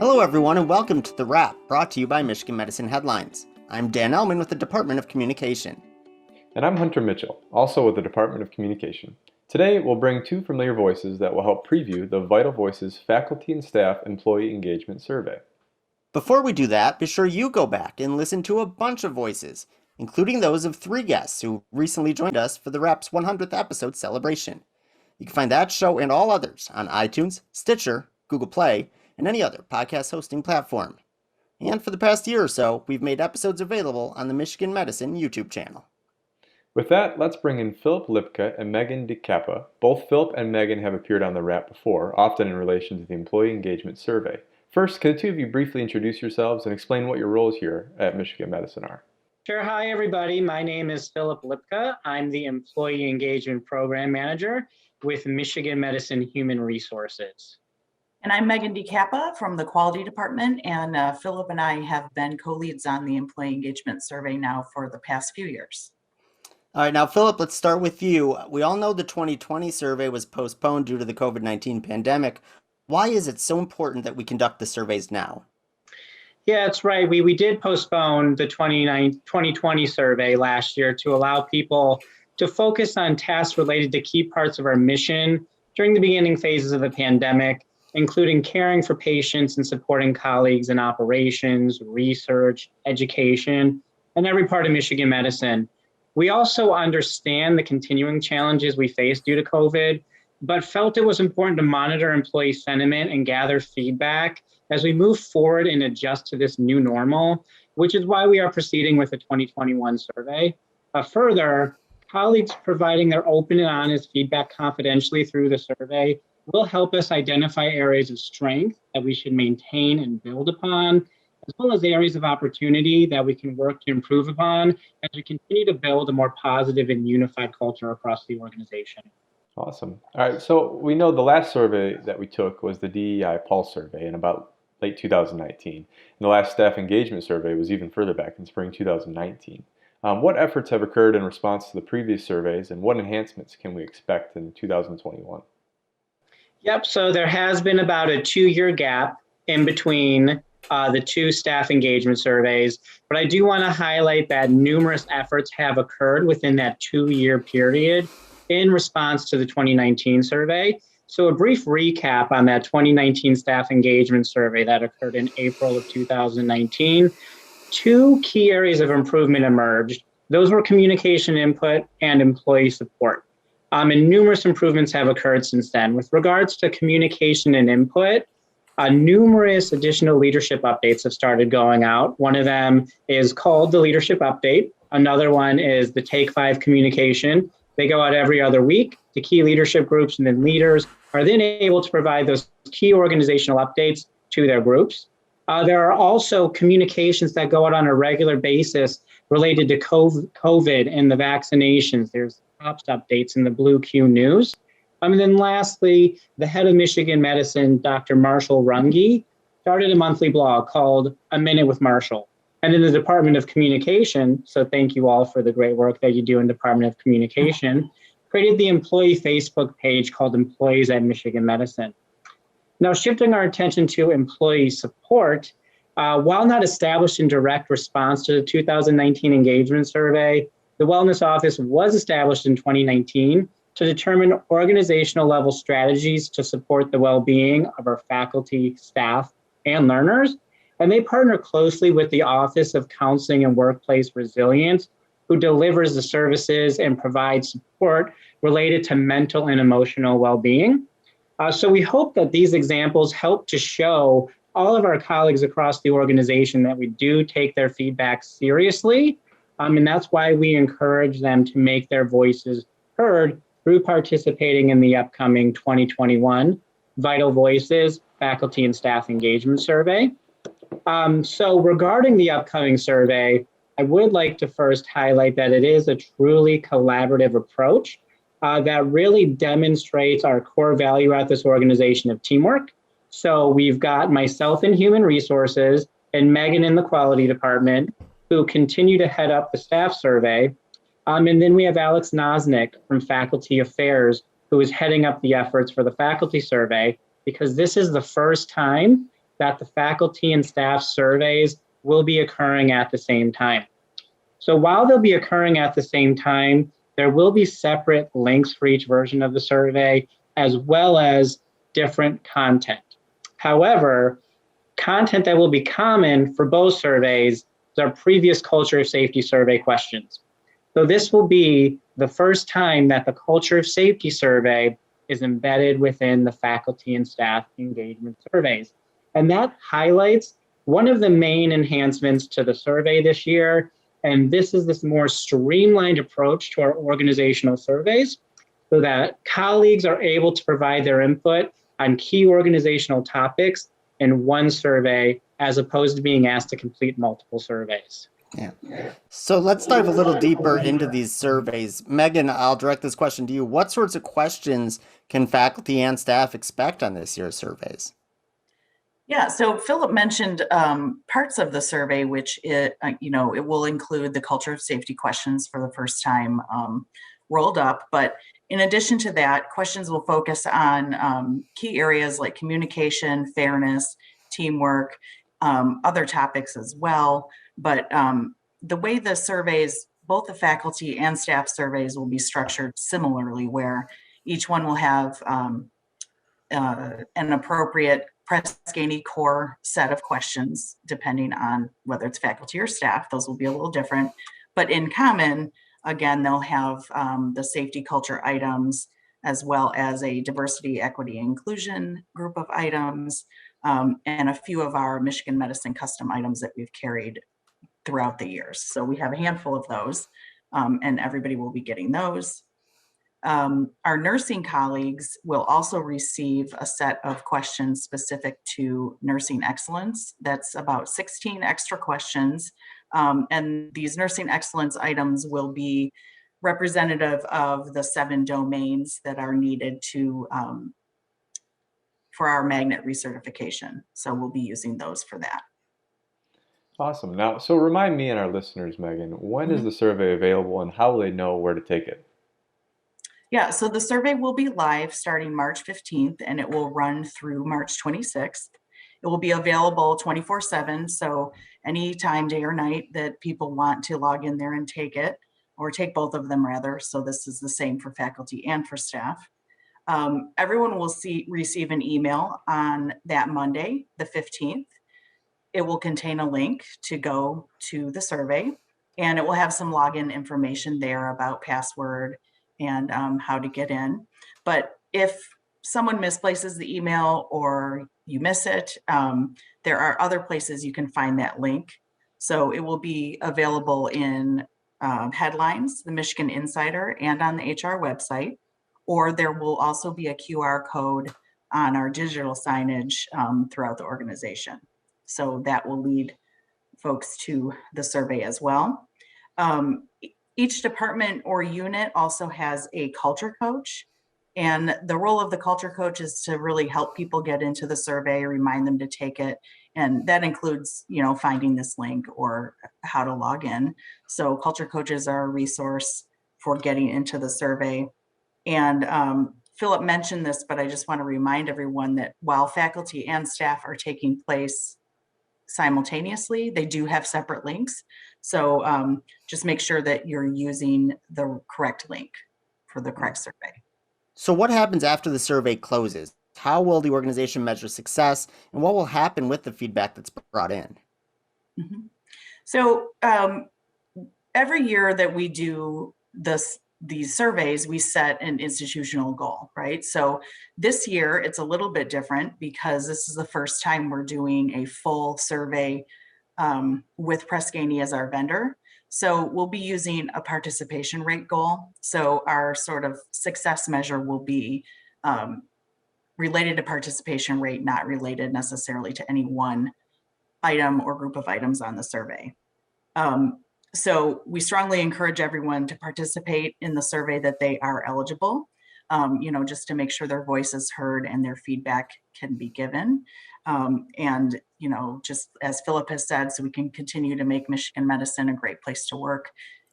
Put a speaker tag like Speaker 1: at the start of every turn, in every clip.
Speaker 1: Hello everyone and welcome to The Wrap, brought to you by Michigan Medicine Headlines. I'm Dan Ellman with the Department of Communication.
Speaker 2: And I'm Hunter Mitchell, also with the Department of Communication. Today, we'll bring two familiar voices that will help preview the Vital Voices Faculty and Staff Employee Engagement Survey.
Speaker 1: Before we do that, be sure you go back and listen to a bunch of voices, including those of three guests who recently joined us for The Wrap's 100th episode celebration. You can find that show and all others on iTunes, Stitcher, Google Play, and any other podcast hosting platform. And for the past year or so, we've made episodes available on the Michigan Medicine YouTube channel.
Speaker 2: With that, let's bring in Philip Lipka and Meghan Decapa. Both Philip and Meghan have appeared on The Wrap before, often in relation to the Employee Engagement Survey. First, could the two of you briefly introduce yourselves and explain what your roles here at Michigan Medicine are?
Speaker 3: Sure. Hi, everybody. My name is Philip Lipka. I'm the Employee Engagement Program Manager with Michigan Medicine Human Resources.
Speaker 4: And I'm Meghan Decapa from the Quality Department, and Philip and I have been co-leads on the Employee Engagement Survey now for the past few years.
Speaker 1: All right, now Philip, let's start with you. We all know the 2020 survey was postponed due to the COVID-19 pandemic. Why is it so important that we conduct the surveys now?
Speaker 3: Yeah, that's right. We did postpone the 2020 survey last year to allow people to focus on tasks related to key parts of our mission during the beginning phases of the pandemic, including caring for patients and supporting colleagues in operations, research, education, and every part of Michigan medicine. We also understand the continuing challenges we face due to COVID, but felt it was important to monitor employee sentiment and gather feedback as we move forward and adjust to this new normal, which is why we are proceeding with the 2021 survey. Further, colleagues providing their open and honest feedback confidentially through the survey will help us identify areas of strength that we should maintain and build upon, as well as areas of opportunity that we can work to improve upon as we continue to build a more positive and unified culture across the organization.
Speaker 2: Awesome. All right, so we know the last survey that we took was the DEI Pulse survey in about late 2019. And the last staff engagement survey was even further back in spring 2019. What efforts have occurred in response to the previous surveys, and what enhancements can we expect in 2021?
Speaker 3: Yep, so there has been about a 2-year gap in between the two staff engagement surveys, but I do want to highlight that numerous efforts have occurred within that 2-year period in response to the 2019 survey. So a brief recap on that 2019 staff engagement survey that occurred in April of 2019. 2 key areas of improvement emerged. Those were communication input and employee support. And numerous improvements have occurred since then. With regards to communication and input, numerous additional leadership updates have started going out. One of them is called the Leadership Update. Another one is the Take 5 communication. They go out every other week to key leadership groups, and then leaders are then able to provide those key organizational updates to their groups. There are also communications that go out on a regular basis related to COVID and the vaccinations. There's ops updates in the Blue Q News. And then lastly, the head of Michigan Medicine, Dr. Marshall Runge, started a monthly blog called A Minute with Marshall. And in the Department of Communication, so thank you all for the great work that you do in Department of Communication, created the employee Facebook page called Employees at Michigan Medicine. Now, shifting our attention to employee support, while not established in direct response to the 2019 engagement survey, the Wellness Office was established in 2019 to determine organizational level strategies to support the well-being of our faculty, staff, and learners. And they partner closely with the Office of Counseling and Workplace Resilience, who delivers the services and provides support related to mental and emotional well-being. So we hope that these examples help to show all of our colleagues across the organization that we do take their feedback seriously. And that's why we encourage them to make their voices heard through participating in the upcoming 2021 Vital Voices Faculty and Staff Engagement Survey. So regarding the upcoming survey, I would like to first highlight that it is a truly collaborative approach that really demonstrates our core value at this organization of teamwork. So we've got myself in Human Resources and Meghan in the Quality Department, who continue to head up the staff survey. And then we have Alex Nosnick from Faculty Affairs, who is heading up the efforts for the faculty survey, because this is the first time that the faculty and staff surveys will be occurring at the same time. So while they'll be occurring at the same time, there will be separate links for each version of the survey, as well as different content. However, content that will be common for both surveys is our previous culture of safety survey questions. So this will be the first time that the culture of safety survey is embedded within the faculty and staff engagement surveys. And that highlights one of the main enhancements to the survey this year. And this is this more streamlined approach to our organizational surveys so that colleagues are able to provide their input on key organizational topics in one survey, as opposed to being asked to complete multiple surveys.
Speaker 1: Yeah. So let's dive a little deeper into these surveys. Megan, I'll direct this question to you. What sorts of questions can faculty and staff expect on this year's surveys?
Speaker 4: Yeah, so Philip mentioned parts of the survey, which it will include the culture of safety questions for the first time rolled up. But in addition to that, questions will focus on key areas like communication, fairness, teamwork, other topics as well. But the way the surveys, both the faculty and staff surveys, will be structured similarly, where each one will have an appropriate Press Ganey core set of questions, depending on whether it's faculty or staff. Those will be a little different. But in common, again, they'll have the safety culture items, as well as a diversity, equity, inclusion group of items, and a few of our Michigan Medicine custom items that we've carried throughout the years. So we have a handful of those, and everybody will be getting those. Our nursing colleagues will also receive a set of questions specific to nursing excellence. That's about 16 extra questions. And these nursing excellence items will be representative of the 7 domains that are needed to for our magnet recertification. So we'll be using those for that.
Speaker 2: Awesome. Now, so remind me and our listeners, Megan, when is the survey available and how will they know where to take it?
Speaker 4: Yeah, so the survey will be live starting March 15th and it will run through March 26th. It will be available 24/7, so anytime, day or night, that people want to log in there and take it, or take both of them rather. So this is the same for faculty and for staff. Everyone will receive an email on that Monday, the 15th. It will contain a link to go to the survey, and it will have some login information there about password and how to get in. But if someone misplaces the email or you miss it, there are other places you can find that link. So it will be available in headlines, the Michigan Insider, and on the HR website, or there will also be a QR code on our digital signage throughout the organization. So that will lead folks to the survey as well. Each department or unit also has a culture coach, and the role of the culture coach is to really help people get into the survey, remind them to take it, and that includes, finding this link or how to log in. So culture coaches are a resource for getting into the survey. And Philip mentioned this, but I just want to remind everyone that while faculty and staff are taking place simultaneously, they do have separate links. So just make sure that you're using the correct link for the correct survey.
Speaker 1: So what happens after the survey closes? How will the organization measure success, and what will happen with the feedback that's brought in?
Speaker 4: Mm-hmm. So every year that we do these surveys, we set an institutional goal, right? So this year it's a little bit different because this is the first time we're doing a full survey with Press Ganey as our vendor. So we'll be using a participation rate goal. So our sort of success measure will be related to participation rate, not related necessarily to any one item or group of items on the survey. So we strongly encourage everyone to participate in the survey that they are eligible, just to make sure their voice is heard and their feedback can be given. And, just as Philip has said, so we can continue to make Michigan Medicine a great place to work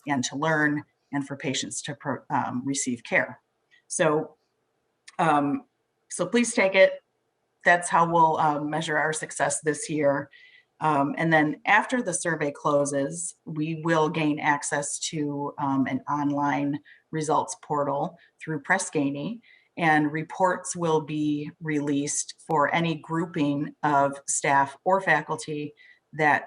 Speaker 4: and to learn and for patients to receive care. So, so please take it. that's how we'll measure our success this year. And then after the survey closes, we will gain access to an online results portal through Press Ganey, and reports will be released for any grouping of staff or faculty that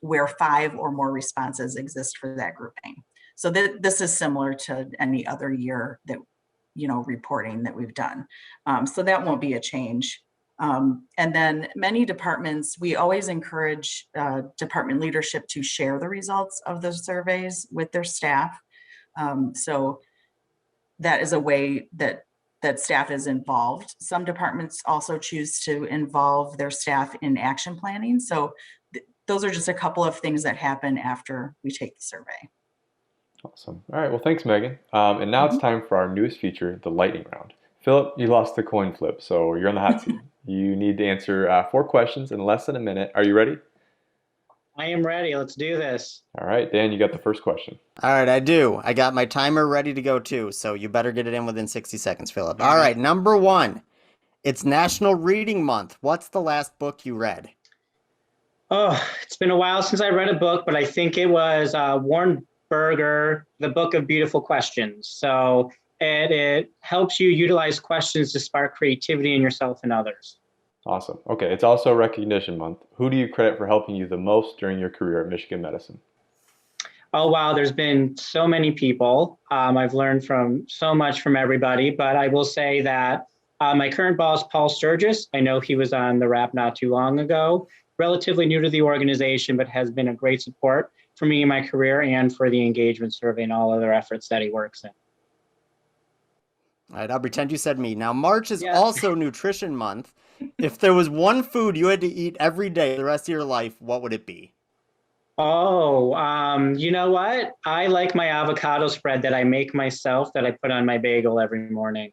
Speaker 4: where 5 or more responses exist for that grouping. So this is similar to any other year that, reporting that we've done. So that won't be a change. And then many departments, we always encourage department leadership to share the results of the surveys with their staff. So that is a way that staff is involved. Some departments also choose to involve their staff in action planning. So those are just a couple of things that happen after we take the survey.
Speaker 2: Awesome. All right. Well, thanks, Megan. And now it's time for our newest feature, the lightning round. Philip, you lost the coin flip, so you're on the hot seat. You need to answer 4 questions in less than a minute. Are you ready?
Speaker 3: I am ready. Let's do this.
Speaker 2: All right, Dan, you got the first question.
Speaker 1: All right, I do. I got my timer ready to go too, so you better get it in within 60 seconds, Philip. All right, number 1. It's National Reading Month. What's the last book you read?
Speaker 3: Oh, it's been a while since I read a book, but I think it was Warren Berger, The Book of Beautiful Questions. So it helps you utilize questions to spark creativity in yourself and others.
Speaker 2: Awesome. Okay, it's also Recognition Month. Who do you credit for helping you the most during your career at Michigan Medicine?
Speaker 3: Oh, wow, there's been so many people. I've learned from so much from everybody, but I will say that my current boss, Paul Sturgis, I know he was on the Wrap not too long ago, relatively new to the organization, but has been a great support for me in my career and for the engagement survey and all other efforts that he works in.
Speaker 1: All right, I'll pretend you said me. Now, March is also Nutrition Month. If there was one food you had to eat every day the rest of your life, what would it be?
Speaker 3: Oh, you know what? I like my avocado spread that I make myself that I put on my bagel every morning.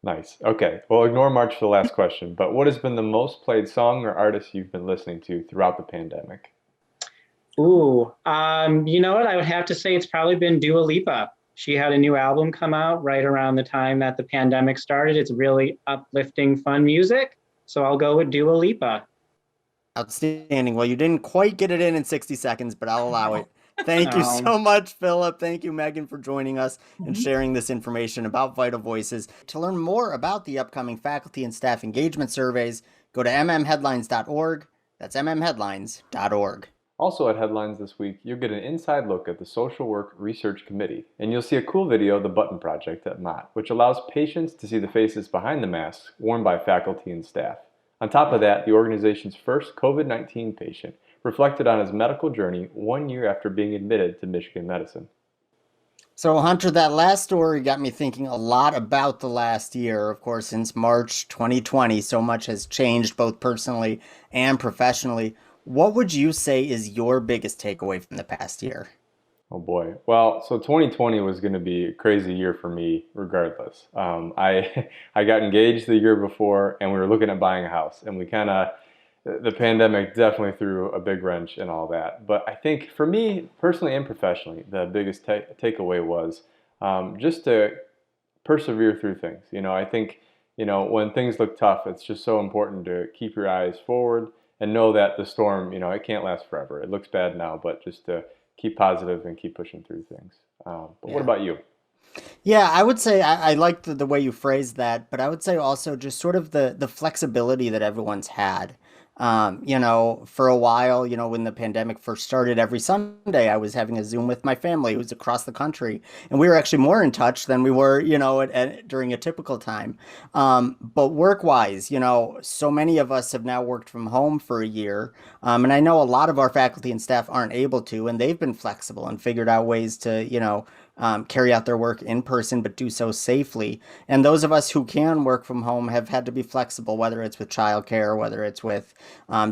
Speaker 2: Nice. Okay, well, ignore March for the last question, but what has been the most played song or artist you've been listening to throughout the pandemic?
Speaker 3: Ooh, you know what? I would have to say it's probably been Dua Lipa. She had a new album come out right around the time that the pandemic started. It's really uplifting, fun music. So I'll go with Dua Lipa.
Speaker 1: Outstanding. Well, you didn't quite get it in 60 seconds, but I'll allow it. Thank you so much, Philip. Thank you, Megan, for joining us and sharing this information about Vital Voices. To learn more about the upcoming faculty and staff engagement surveys, go to mmheadlines.org. That's mmheadlines.org.
Speaker 2: Also at Headlines this week, you'll get an inside look at the Social Work Research Committee, and you'll see a cool video of the Button Project at Mott, which allows patients to see the faces behind the masks worn by faculty and staff. On top of that, the organization's first COVID-19 patient reflected on his medical journey 1 year after being admitted to Michigan Medicine.
Speaker 1: So, Hunter, that last story got me thinking a lot about the last year. Of course, since March 2020, so much has changed both personally and professionally. What would you say is your biggest takeaway from the past year?
Speaker 2: Oh boy. Well, so 2020 was going to be a crazy year for me regardless. I got engaged the year before and we were looking at buying a house, and the pandemic definitely threw a big wrench in all that. But I think for me, personally and professionally, the biggest takeaway was just to persevere through things. I think, when things look tough, it's just so important to keep your eyes forward and know that the storm, it can't last forever. It looks bad now, but just to keep positive and keep pushing through things. What about you?
Speaker 1: Yeah, I would say I like the way you phrased that, but I would say also just sort of the flexibility that everyone's had. For a while, when the pandemic first started, every Sunday I was having a Zoom with my family who's across the country, and we were actually more in touch than we were, during a typical time. But work-wise, so many of us have now worked from home for a year, and I know a lot of our faculty and staff aren't able to, and they've been flexible and figured out ways to, carry out their work in person, but do so safely. And those of us who can work from home have had to be flexible, whether it's with childcare, whether it's with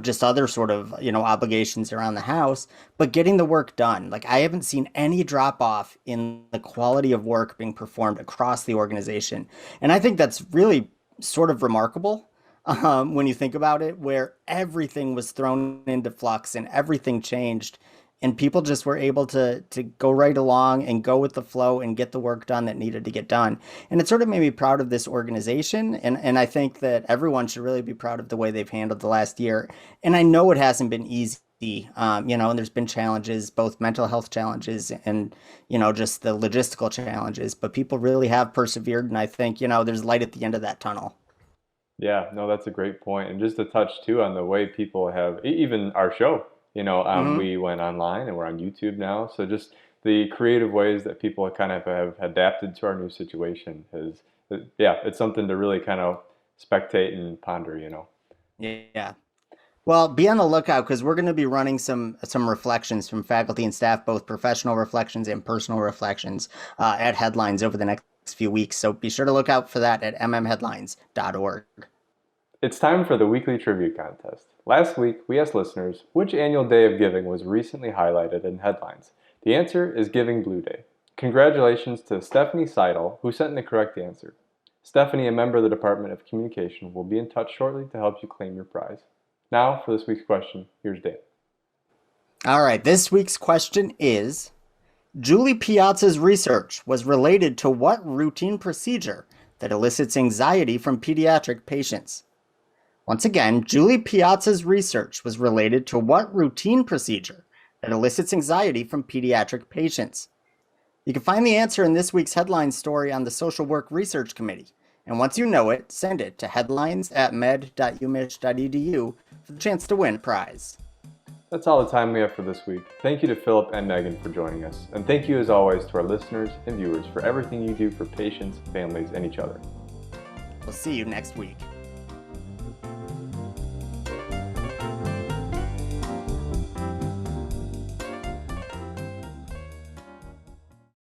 Speaker 1: just other sort of, obligations around the house, but getting the work done. Like, I haven't seen any drop off in the quality of work being performed across the organization. And I think that's really sort of remarkable. When you think about it, where everything was thrown into flux and everything changed and people just were able to go right along and go with the flow and get the work done that needed to get done. And it sort of made me proud of this organization, and I think that everyone should really be proud of the way they've handled the last year. And I know it hasn't been easy. And there's been challenges, both mental health challenges and, just the logistical challenges, but people really have persevered. And I think, there's light at the end of that tunnel.
Speaker 2: Yeah, no, that's a great point. And just to touch too on the way people have, even our show, we went online and we're on YouTube now. So just the creative ways that people kind of have adapted to our new situation it's something to really kind of spectate and ponder,
Speaker 1: Yeah. Well, be on the lookout because we're going to be running some reflections from faculty and staff, both professional reflections and personal reflections at Headlines over the next few weeks. So be sure to look out for that at mmheadlines.org.
Speaker 2: It's time for the weekly trivia contest. Last week, we asked listeners which annual day of giving was recently highlighted in headlines. The answer is Giving Blue Day. Congratulations to Stephanie Seidel, who sent in the correct answer. Stephanie, a member of the Department of Communication, will be in touch shortly to help you claim your prize. Now, for this week's question, here's Dan.
Speaker 1: All right, this week's question is, Julie Piazza's research was related to what routine procedure that elicits anxiety from pediatric patients? Once again, Julie Piazza's research was related to what routine procedure that elicits anxiety from pediatric patients? You can find the answer in this week's headline story on the Social Work Research Committee. And once you know it, send it to headlines@med.umich.edu for the chance to win a prize.
Speaker 2: That's all the time we have for this week. Thank you to Philip and Meghan for joining us. And thank you as always to our listeners and viewers for everything you do for patients, families, and each other.
Speaker 1: We'll see you next week.